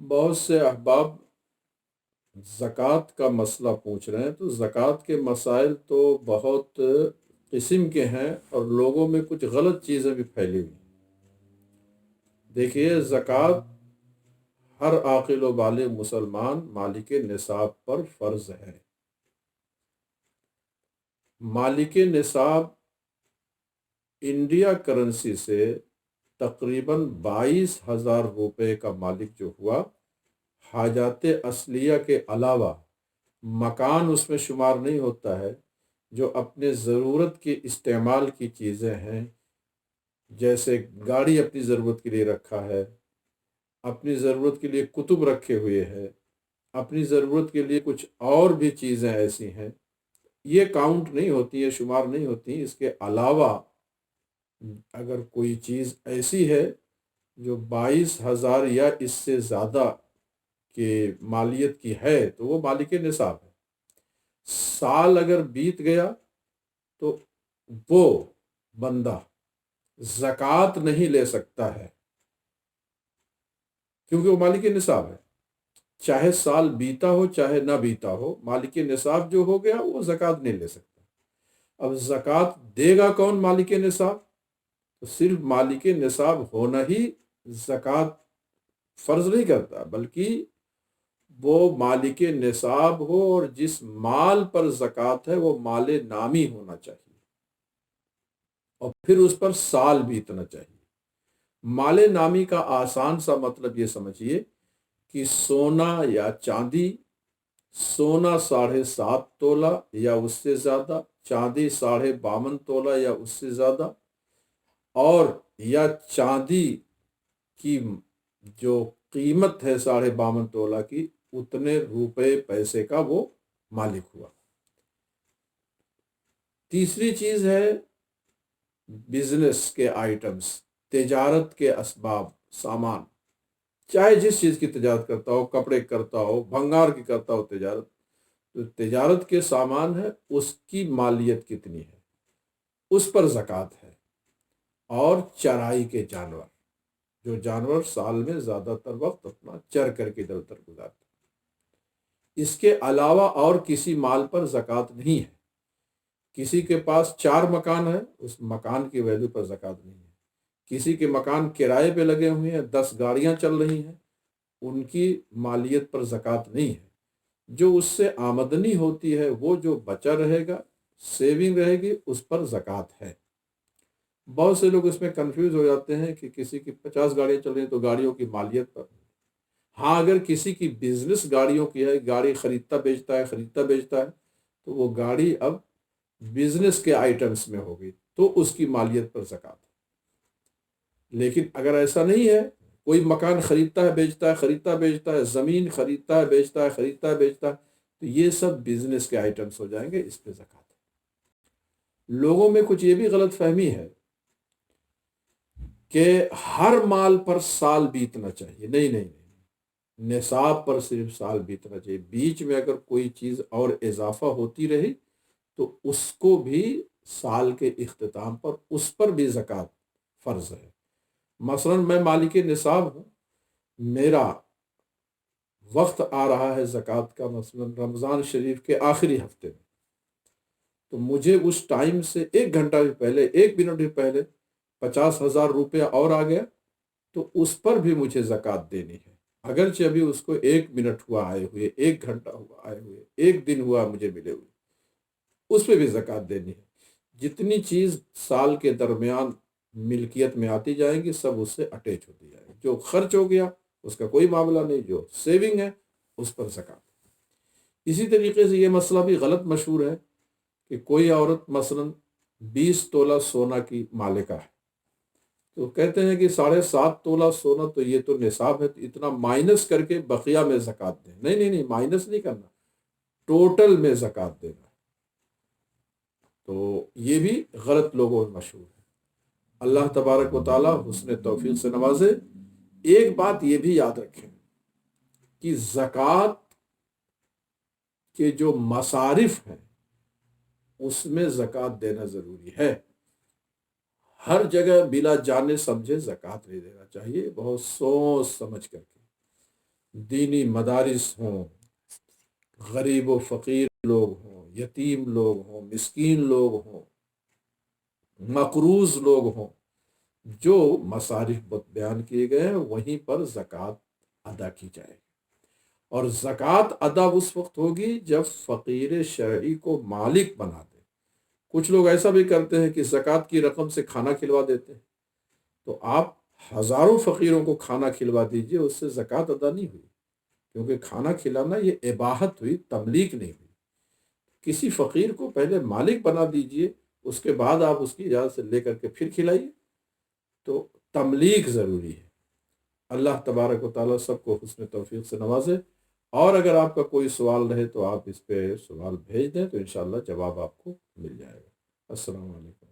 بہت سے احباب زکوٰۃ کا مسئلہ پوچھ رہے ہیں، تو زکوٰۃ کے مسائل تو بہت قسم کے ہیں اور لوگوں میں کچھ غلط چیزیں بھی پھیلی ہوئی ہیں۔ دیکھیے، زکوٰۃ ہر عاقل و بالغ مسلمان مالک نصاب پر فرض ہے۔ مالک نصاب انڈیا کرنسی سے تقریباً 22,000 روپے کا مالک جو ہوا، حاجات اصلیہ کے علاوہ مکان اس میں شمار نہیں ہوتا ہے، جو اپنے ضرورت کی استعمال کی چیزیں ہیں، جیسے گاڑی اپنی ضرورت کے لیے رکھا ہے، اپنی ضرورت کے لیے کتب رکھے ہوئے ہے، اپنی ضرورت کے لیے کچھ اور بھی چیزیں ایسی ہیں، یہ کاؤنٹ نہیں ہوتی ہے، شمار نہیں ہوتی۔ اس کے علاوہ اگر کوئی چیز ایسی ہے جو 22,000 یا اس سے زیادہ کے مالیت کی ہے تو وہ مالک نصاب ہے۔ سال اگر بیت گیا تو وہ بندہ زکوٰۃ نہیں لے سکتا ہے، کیونکہ وہ مالک نصاب ہے۔ چاہے سال بیتا ہو چاہے نہ بیتا ہو، مالک نصاب جو ہو گیا وہ زکوٰۃ نہیں لے سکتا۔ اب زکوٰۃ دے گا کون؟ مالک نصاب۔ تو صرف مالک نصاب ہونا ہی زکوٰۃ فرض نہیں کرتا، بلکہ وہ مالک نصاب ہو اور جس مال پر زکوٰۃ ہے وہ مال نامی ہونا چاہیے، اور پھر اس پر سال بیتنا چاہیے۔ مال نامی کا آسان سا مطلب یہ سمجھیے کہ سونا یا چاندی، سونا 7.5 تولہ یا اس سے زیادہ، چاندی 52.5 تولہ یا اس سے زیادہ، اور یا چاندی کی جو قیمت ہے 52.5 تولہ کی، اتنے روپے پیسے کا وہ مالک ہوا۔ تیسری چیز ہے بزنس کے آئٹمز، تجارت کے اسباب، سامان، چاہے جس چیز کی تجارت کرتا ہو، کپڑے کرتا ہو، بھنگار کی کرتا ہو تجارت، تو تجارت کے سامان ہے، اس کی مالیت کتنی ہے، اس پر زکوٰۃ ہے۔ اور چرائی کے جانور، جو جانور سال میں زیادہ تر وقت اپنا چر کر کے ادھر ادھر گزارتے ہیں، اس کے علاوہ اور کسی مال پر زکوٰۃ نہیں ہے۔ کسی کے پاس 4 مکان ہے، اس مکان کی ویلیو پر زکوٰۃ نہیں ہے۔ کسی کے مکان کرائے پہ لگے ہوئے ہیں، 10 گاڑیاں چل رہی ہیں، ان کی مالیت پر زکوٰۃ نہیں ہے۔ جو اس سے آمدنی ہوتی ہے، وہ جو بچا رہے گا، سیونگ رہے گی، اس پر زکوٰۃ ہے۔ بہت سے لوگ اس میں کنفیوز ہو جاتے ہیں کہ کسی کی 50 گاڑیاں چل رہی ہیں تو گاڑیوں کی مالیت پر۔ ہاں، اگر کسی کی بزنس گاڑیوں کی ہے، گاڑی خریدتا بیچتا ہے تو وہ گاڑی اب بزنس کے آئٹمس میں ہوگی، تو اس کی مالیت پر زکوٰۃ ہے۔ لیکن اگر ایسا نہیں ہے، کوئی مکان خریدتا ہے بیچتا ہے، زمین خریدتا ہے بیچتا ہے، تو یہ سب بزنس کے آئٹمس ہو جائیں گے، اس پہ زکوٰۃ ہے۔ لوگوں میں کچھ یہ بھی غلط فہمی ہے کہ ہر مال پر سال بیتنا چاہیے۔ نہیں، نصاب پر صرف سال بیتنا چاہیے۔ بیچ میں اگر کوئی چیز اور اضافہ ہوتی رہی تو اس کو بھی سال کے اختتام پر اس پر بھی زکوٰۃ فرض ہے۔ مثلا میں مالک نصاب ہوں، میرا وقت آ رہا ہے زکوٰۃ کا، مثلا رمضان شریف کے آخری ہفتے میں، تو مجھے اس ٹائم سے 1 گھنٹہ بھی پہلے، 1 منٹ بھی پہلے 50,000 روپیہ اور آ گیا تو اس پر بھی مجھے زکوٰۃ دینی ہے، اگرچہ ابھی اس کو 1 منٹ ہوا آئے ہوئے، 1 گھنٹہ ہوا آئے ہوئے، 1 دن ہوا مجھے ملے ہوئے، اس پہ بھی زکوٰۃ دینی ہے۔ جتنی چیز سال کے درمیان ملکیت میں آتی جائیں گی، سب اس سے اٹیچ ہوتی جائے گی۔ جو خرچ ہو گیا اس کا کوئی معاملہ نہیں، جو سیونگ ہے اس پر زکوٰۃ۔ اسی طریقے سے یہ مسئلہ بھی غلط مشہور ہے کہ کوئی عورت مثلا 20 تولہ سونا کی مالکہ ہے، تو کہتے ہیں کہ 7.5 تولہ سونا تو یہ تو نصاب ہے، تو اتنا مائنس کر کے بقیہ میں زکوٰۃ دیں۔ نہیں، مائنس نہیں کرنا، ٹوٹل میں زکوٰۃ دینا۔ تو یہ بھی غلط لوگوں میں مشہور ہے۔ اللہ تبارک و تعالی حسن توفیق سے نوازے۔ ایک بات یہ بھی یاد رکھیں کہ زکوٰۃ کے جو مصارف ہیں اس میں زکوٰۃ دینا ضروری ہے۔ ہر جگہ بلا جانے سمجھے زکوٰۃ نہیں دینا چاہیے، بہت سوچ سمجھ کر کے۔ دینی مدارس ہوں، غریب و فقیر لوگ ہوں، یتیم لوگ ہوں، مسکین لوگ ہوں، مقروض لوگ ہوں، جو مصارف بیان کیے گئے ہیں وہیں پر زکوٰۃ ادا کی جائے. اور زکوٰۃ ادا اس وقت ہوگی جب فقیر شرعی کو مالک بنا دے. کچھ لوگ ایسا بھی کرتے ہیں کہ زکوٰۃ کی رقم سے کھانا کھلوا دیتے ہیں. تو آپ ہزاروں فقیروں کو کھانا کھلوا دیجئے، اس سے زکوٰۃ ادا نہیں ہوئی، کیونکہ کھانا کھلانا یہ اباحت ہوئی، تملیک نہیں ہوئی. کسی فقیر کو پہلے مالک بنا دیجئے، اس کے بعد آپ اس کی اجازت سے لے کر کے پھر کھلائیے. تو تملیک ضروری ہے. اللہ تبارک و تعالیٰ سب کو حسن توفیق سے نوازے. اور اگر آپ کا کوئی سوال رہے تو آپ اس پہ سوال بھیج دیں تو انشاءاللہ جواب آپ کو مل جائے گا. السلام علیکم.